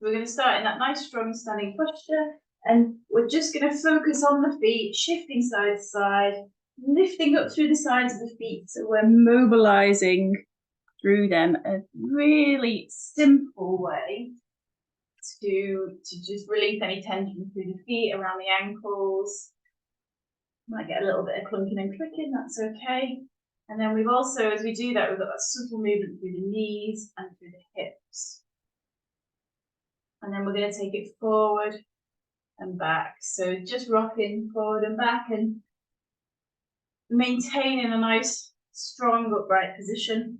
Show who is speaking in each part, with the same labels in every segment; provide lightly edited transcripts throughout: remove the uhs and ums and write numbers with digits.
Speaker 1: We're going to start in that nice strong standing posture, and we're just going to focus on the feet, shifting side to side, lifting up through the sides of the feet, so we're mobilizing through them. A really simple way to just release any tension through the feet, around the ankles. Might get a little bit of clunking and clicking, that's okay. And then we've also, as we do that, we've got that subtle movement through the knees and through the hips. And then we're going to take it forward and back. So just rocking forward and back and maintaining a nice, strong, upright position.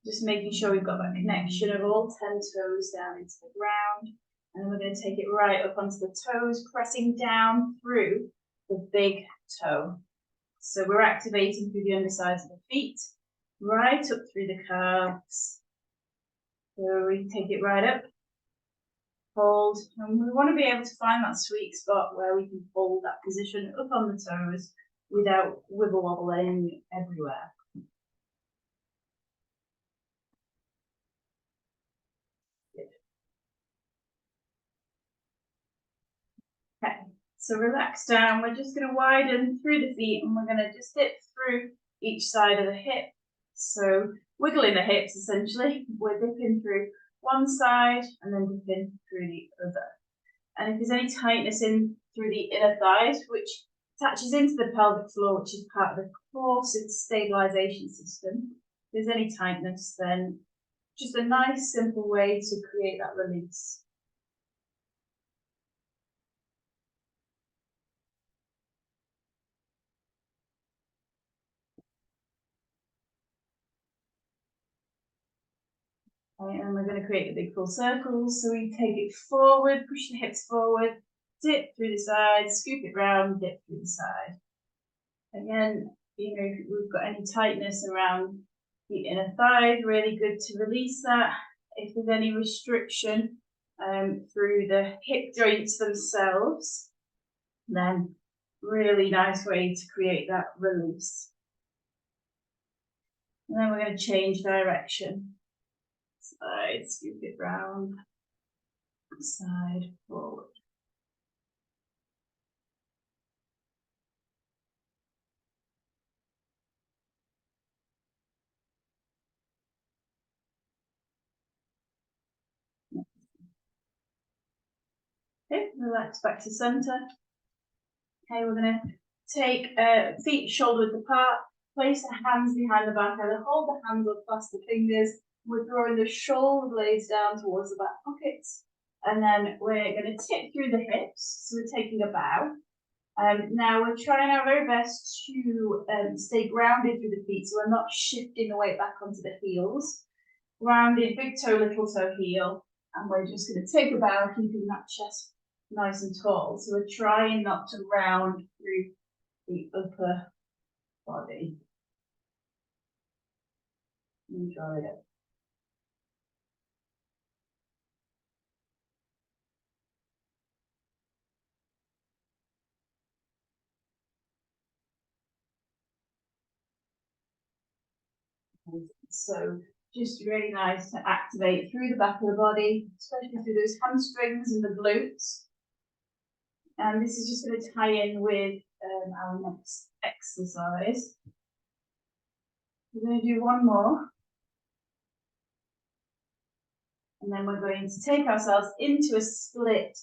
Speaker 1: Just making sure we've got that connection of all 10 toes down into the ground. And we're going to take it right up onto the toes, pressing down through the big toe. So we're activating through the undersides of the feet, right up through the calves. So we take it right up, hold, and we want to be able to find that sweet spot where we can hold that position up on the toes without wiggle wobbling everywhere. Okay, so relax down. We're just going to widen through the feet and we're going to just dip through each side of the hip. So wiggling the hips essentially. We're dipping through one side and then dipping through the other. And if there's any tightness in through the inner thighs, which attaches into the pelvic floor, which is part of the core stabilization system, if there's any tightness, then just a nice simple way to create that release. And we're going to create a big full circle. So we take it forward, push the hips forward, dip through the side, scoop it round, dip through the side. Again, you know, if we've got any tightness around the inner thighs, really good to release that. If there's any restriction through the hip joints themselves, then really nice way to create that release. And then we're going to change direction. Side, scoop it round, side, forward. Okay, relax back to center. Okay, we're going to take feet shoulder width apart, place the hands behind the back, either hold the hands or clasp the fingers. We're drawing the shoulder blades down towards the back pockets. And then we're going to tip through the hips. So we're taking a bow. Now we're trying our very best to stay grounded through the feet, so we're not shifting the weight back onto the heels. Rounded, big toe, little toe, heel. And we're just going to take a bow, keeping that chest nice and tall. So we're trying not to round through the upper body. Enjoy it. So just really nice to activate through the back of the body, especially through those hamstrings and the glutes. And this is just going to tie in with our next exercise. We're going to do one more. And then we're going to take ourselves into a split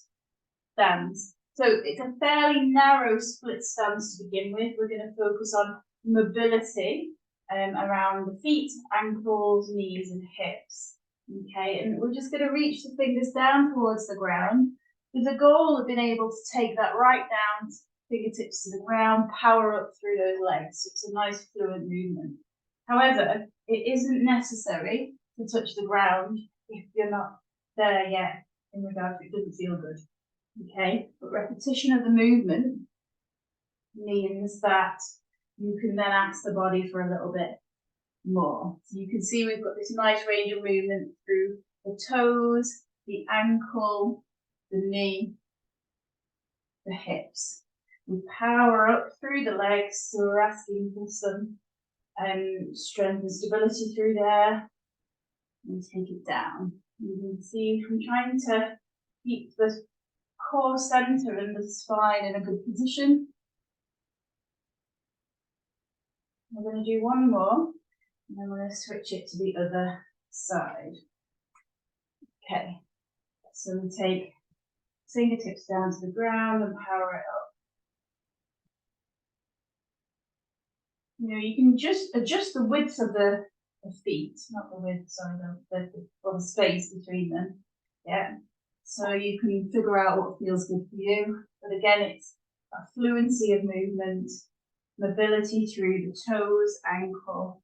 Speaker 1: stance. So it's a fairly narrow split stance to begin with. We're going to focus on mobility around the feet, ankles, knees, and hips. Okay, and we're just going to reach the fingers down towards the ground with the goal of being able to take that right down, fingertips to the ground, power up through those legs. So it's a nice fluid movement. However, it isn't necessary to touch the ground if you're not there yet in regards to it doesn't feel good. Okay, but repetition of the movement means that you can then ask the body for a little bit more. So you can see we've got this nice range of movement through the toes, the ankle, the knee, the hips. We power up through the legs, so we're asking for some strength and stability through there. And take it down. You can see from trying to keep the core center and the spine in a good position. We're going to do one more, and then we're going to switch it to the other side. Okay, so we take fingertips down to the ground and power it up. You know, you can just adjust the width of the feet, not the width, sorry, the space between them. Yeah, so you can figure out what feels good for you. But again, it's a fluency of movement, mobility through the toes, ankle,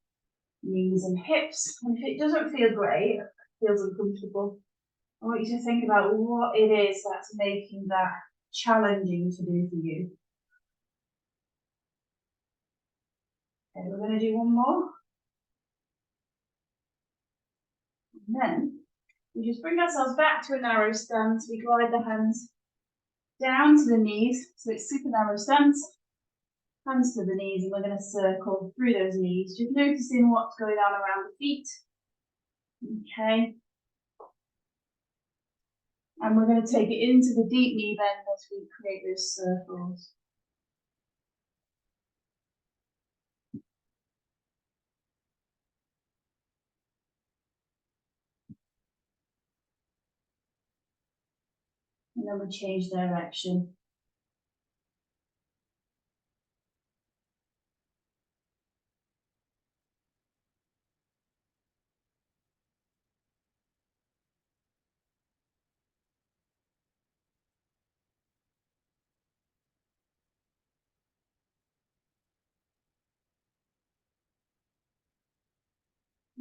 Speaker 1: knees and hips. And if it doesn't feel great, it feels uncomfortable, I want you to think about what it is that's making that challenging to do for you. Okay, we're going to do one more. And then we just bring ourselves back to a narrow stance. We glide the hands down to the knees. So it's super narrow stance. Hands to the knees, and we're going to circle through those knees, just noticing what's going on around the feet. Okay. And we're going to take it into the deep knee bend as we create those circles. And then we change direction.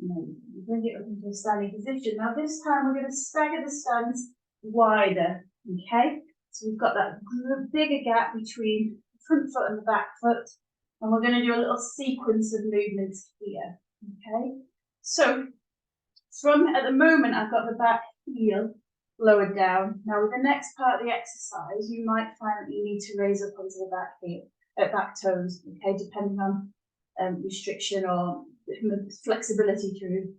Speaker 1: And then we bring it up into a standing position. Now this time we're going to stagger the stance wider. Okay, so we've got that bigger gap between the front foot and the back foot, and we're going to do a little sequence of movements here. Okay, so from at the moment I've got the back heel lowered down. Now with the next part of the exercise, you might find that you need to raise up onto the back heel, back toes. Okay, depending on restriction or flexibility through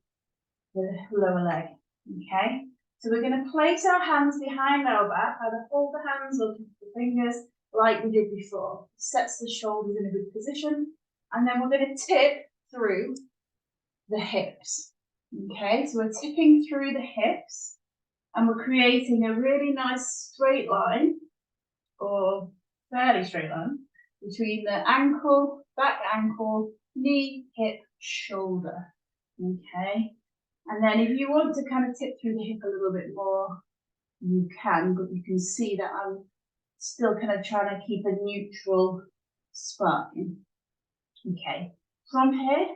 Speaker 1: the lower leg. Okay, so we're going to place our hands behind our back, either hold the hands or the fingers like we did before. Sets the shoulders in a good position, and then we're going to tip through the hips. Okay, so we're tipping through the hips, and we're creating a really nice straight line, or fairly straight line, between the ankle, back ankle, knee, hip, shoulder. Okay, and then if you want to kind of tip through the hip a little bit more, you can, but you can see that I'm still kind of trying to keep a neutral spine. Okay, from here,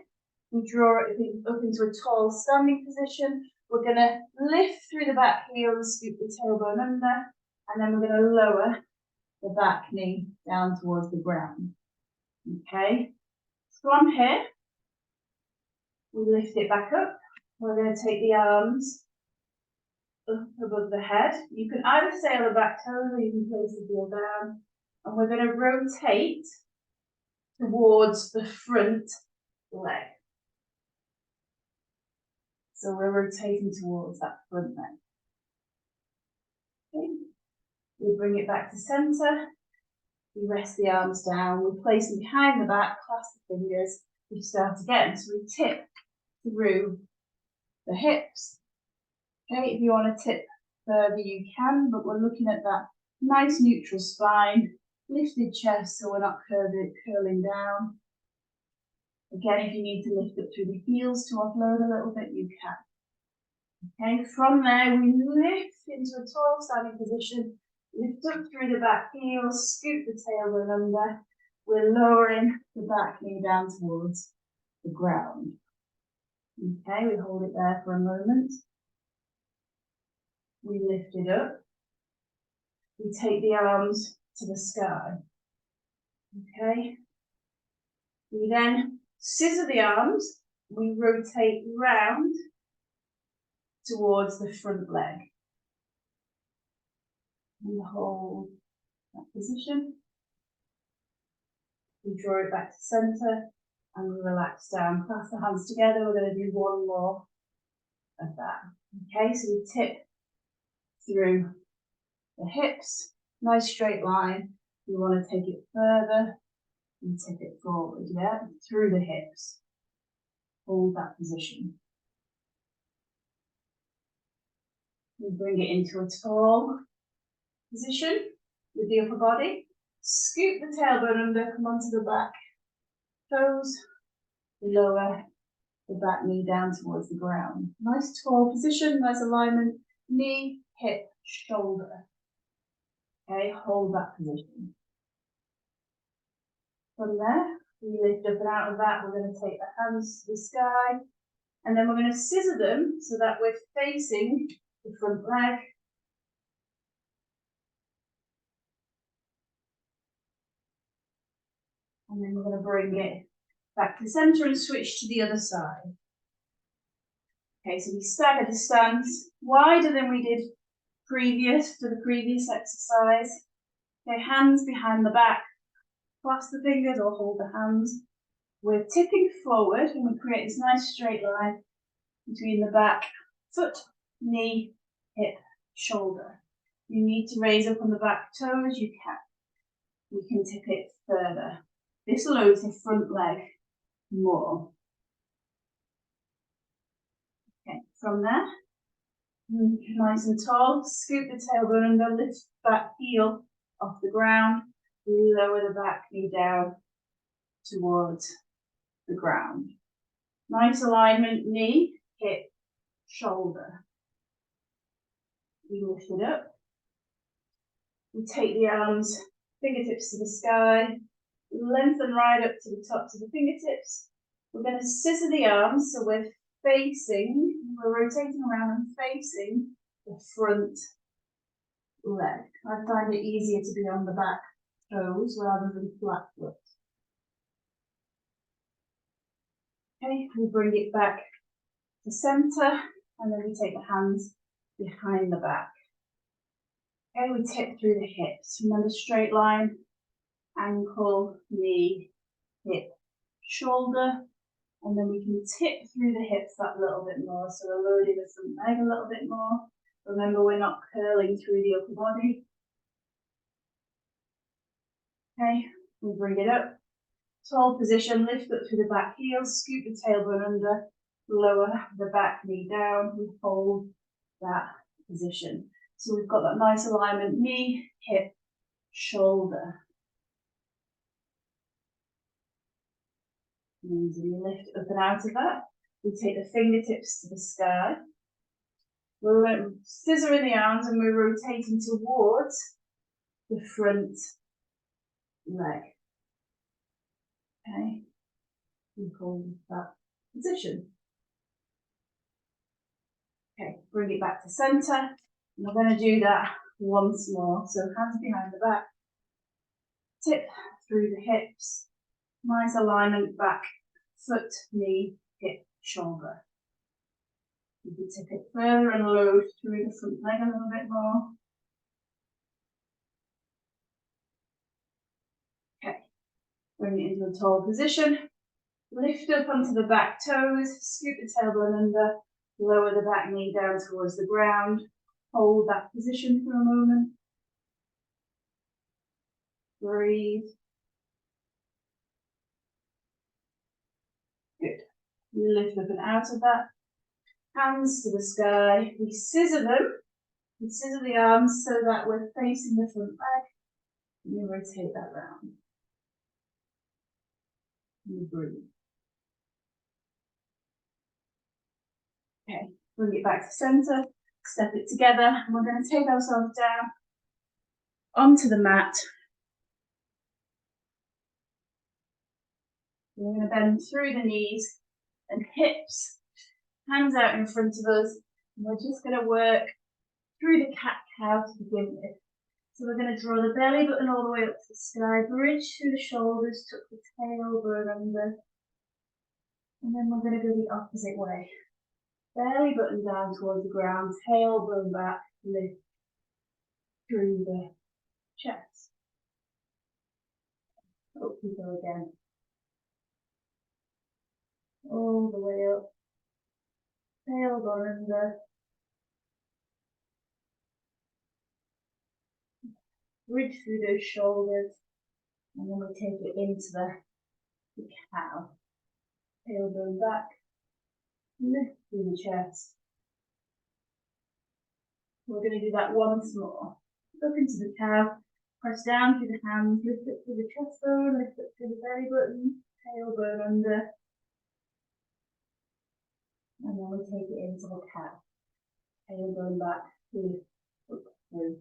Speaker 1: we draw it up into a tall standing position. We're going to lift through the back heel and scoop the tailbone under, and then we're going to lower the back knee down towards the ground. Okay, from here, we lift it back up. We're going to take the arms up above the head. You can either stay on the back toes or you can place the heel down. And we're going to rotate towards the front leg. So we're rotating towards that front leg. Okay. We bring it back to center. We rest the arms down. We place them behind the back, clasp the fingers. We start again. So we tip through the hips. Okay, if you want to tip further, you can, but we're looking at that nice neutral spine, lifted chest, so we're not curling down. Again, if you need to lift up through the heels to offload a little bit, you can. Okay, from there, we lift into a tall standing position, lift up through the back heels, scoop the tailbone under. We're lowering the back knee down towards the ground. Okay, we hold it there for a moment. We lift it up. We take the arms to the sky. Okay. We then scissor the arms. We rotate round towards the front leg. And hold that position. We draw it back to center and we relax down. Clasp the hands together. We're going to do one more of that. Okay, so we tip through the hips, nice straight line. We want to take it further and tip it forward, yeah, through the hips. Hold that position. We bring it into a tall position with the upper body. Scoop the tailbone under, come onto the back toes, lower the back knee down towards the ground. Nice tall position, nice alignment, knee, hip, shoulder. Okay, hold that position. From there, we lift up and out of that, we're going to take the hands to the sky, and then we're going to scissor them so that we're facing the front leg. And then we're going to bring it back to center and switch to the other side. Okay, so we stagger the stance wider than we did to the previous exercise. Okay, hands behind the back, clasp the fingers or hold the hands. We're tipping forward and we create this nice straight line between the back, foot, knee, hip, shoulder. You need to raise up on the back toes, you can. You can tip it further. This loads the front leg more. Okay, from there, nice and tall, scoop the tailbone under, lift back heel off the ground, lower the back knee down towards the ground. Nice alignment, knee, hip, shoulder. We lift it up. We take the arms, fingertips to the sky, lengthen right up to the top to the fingertips. We're going to scissor the arms so we're rotating around and facing the front leg. I find it easier to be on the back toes rather than flat foot. Okay, we bring it back to center and then we take the hands behind the back. Okay, we tip through the hips. Remember, straight line, ankle, knee, hip, shoulder, and then we can tip through the hips that little bit more. So we're loading the front leg a little bit more. Remember, we're not curling through the upper body. Okay, we bring it up. Tall position, lift up through the back heel, scoop the tailbone under, lower the back knee down. We hold that position. So we've got that nice alignment, knee, hip, shoulder. And we lift up and out of that. We take the fingertips to the sky. We're scissoring the arms and we're rotating towards the front leg. Okay, we hold that position. Okay, bring it back to center. And we're going to do that once more. So hands behind the back, tip through the hips, nice alignment back, foot, knee, hip, shoulder. You can tip it further and load through the front leg a little bit more. Okay, bring it into a tall position. Lift up onto the back toes, scoop the tailbone under, lower the back knee down towards the ground. Hold that position for a moment. Breathe. Good. We lift up and out of that. Hands to the sky. We scissor them. We scissor the arms so that we're facing the front leg. And we rotate that round. And we breathe. Okay, bring it back to center. Step it together. And we're going to take ourselves down onto the mat. We're going to bend through the knees and hips, hands out in front of us. And we're just going to work through the cat-cow to begin with. So we're going to draw the belly button all the way up to the sky, bridge through the shoulders, tuck the tailbone under. And then we're going to go the opposite way. Belly button down towards the ground, tailbone back, lift through the chest. Up we go again. All the way up. Tailbone under, bridge through those shoulders, and then we take it into the cow. Tailbone back, lift through the chest. We're going to do that once more. Up into the cow, press down through the hands, lift it through the chest bone, lift it through the belly button, tailbone under. And then we take it into the cow. Tailbone back, lift up through.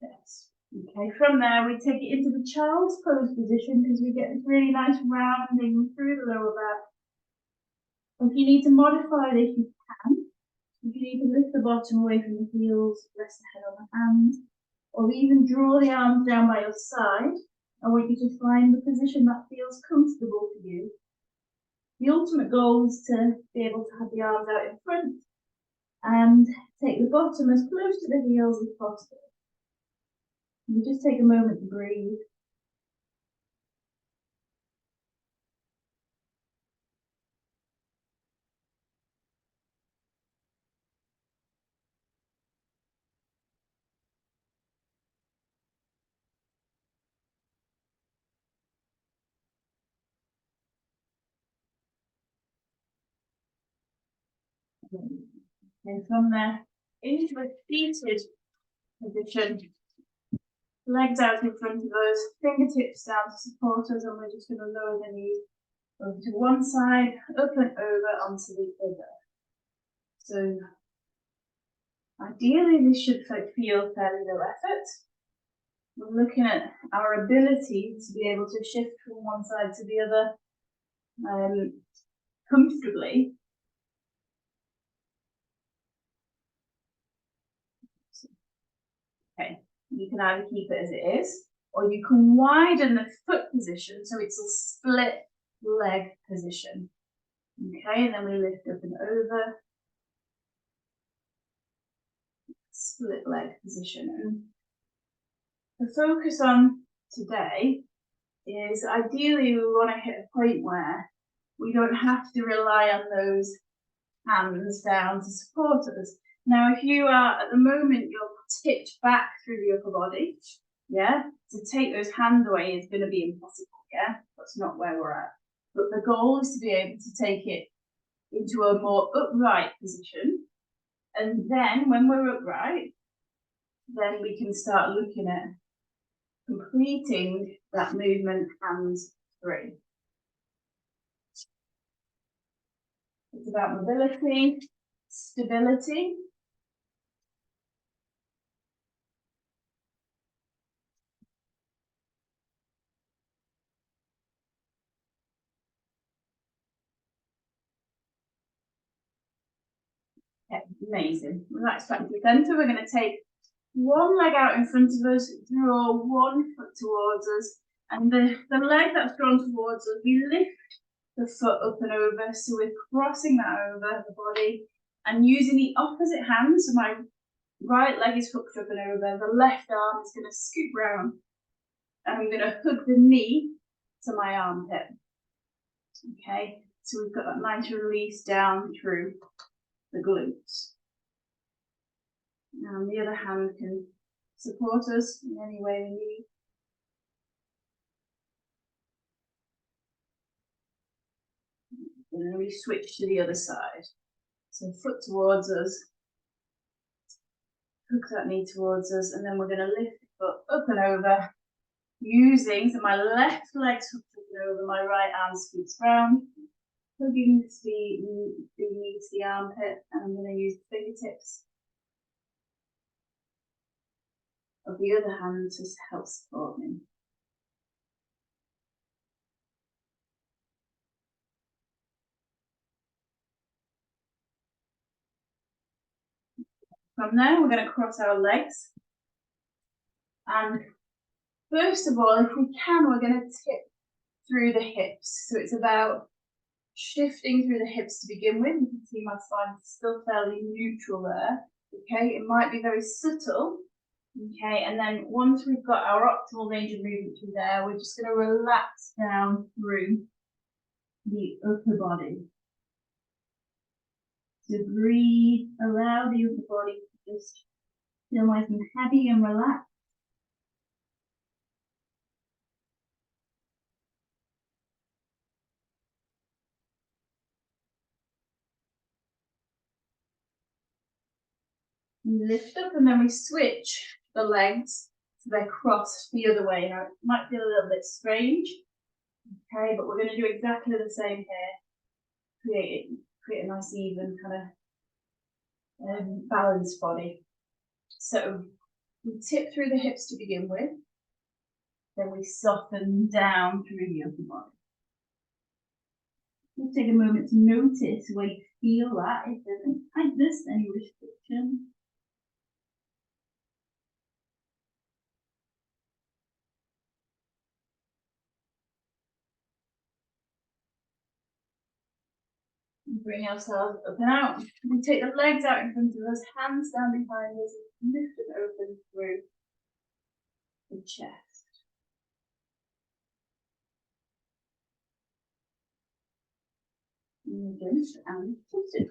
Speaker 1: Yes. Okay, from there we take it into the child's pose position because we get this really nice rounding through the lower back. If you need to modify this, you can. If you need to lift the bottom away from the heels, rest the head on the hands, or even draw the arms down by your side. I want you to find the position that feels comfortable for you. The ultimate goal is to be able to have the arms out in front and take the bottom as close to the heels as possible. You just take a moment to breathe. And from there, into a seated position. Legs out in front of us, fingertips down to support us, and we're just going to lower the knees over to one side, up and over onto the other. So ideally this should feel fairly low effort. We're looking at our ability to be able to shift from one side to the other comfortably. Okay, you can either keep it as it is, or you can widen the foot position so it's a split leg position. Okay, and then we lift up and over. Split leg position. And the focus on today is ideally we want to hit a point where we don't have to rely on those hands down to support us. Now, if you are at the moment, you're tipped back through the upper body, yeah, to take those hands away is going to be impossible, yeah, that's not where we're at. But the goal is to be able to take it into a more upright position, and then when we're upright, then we can start looking at completing that movement hands free. It's about mobility, stability. Okay, amazing. Relax back to the centre. We're going to take one leg out in front of us, draw one foot towards us, and the leg that's drawn towards us, we lift the foot up and over, so we're crossing that over the body and using the opposite hand, so my right leg is hooked up and over, the left arm is going to scoop round, and I'm going to hook the knee to my armpit. Okay, so we've got that nice release down through the glutes. And the other hand can support us in any way we need. And then we switch to the other side. So foot towards us, hook that knee towards us, and then we're going to lift the foot up and over, using, so my left leg's hooked up and over, my right arm scoots round, hugging the knee to the armpit, and I'm going to use the fingertips of the other hand to help support me. From there, we're going to cross our legs. And first of all, if we can, we're going to tip through the hips. So it's about shifting through the hips to begin with. You can see my spine is still fairly neutral there. Okay, it might be very subtle. Okay, and then once we've got our optimal range of movement through there, we're just going to relax down through the upper body. So breathe, allow the upper body to just feel nice and heavy and relaxed. We lift up and then we switch the legs so they're crossed the other way. Now it might feel a little bit strange, okay, but we're going to do exactly the same here. Create a nice even kind of balanced body. So we tip through the hips to begin with, then we soften down through the upper body. We'll take a moment to notice where you feel that, if there's any tightness, any restriction. Bring ourselves up and out. We take the legs out in front of us, hands down behind us, lift and open through the chest. And twist it.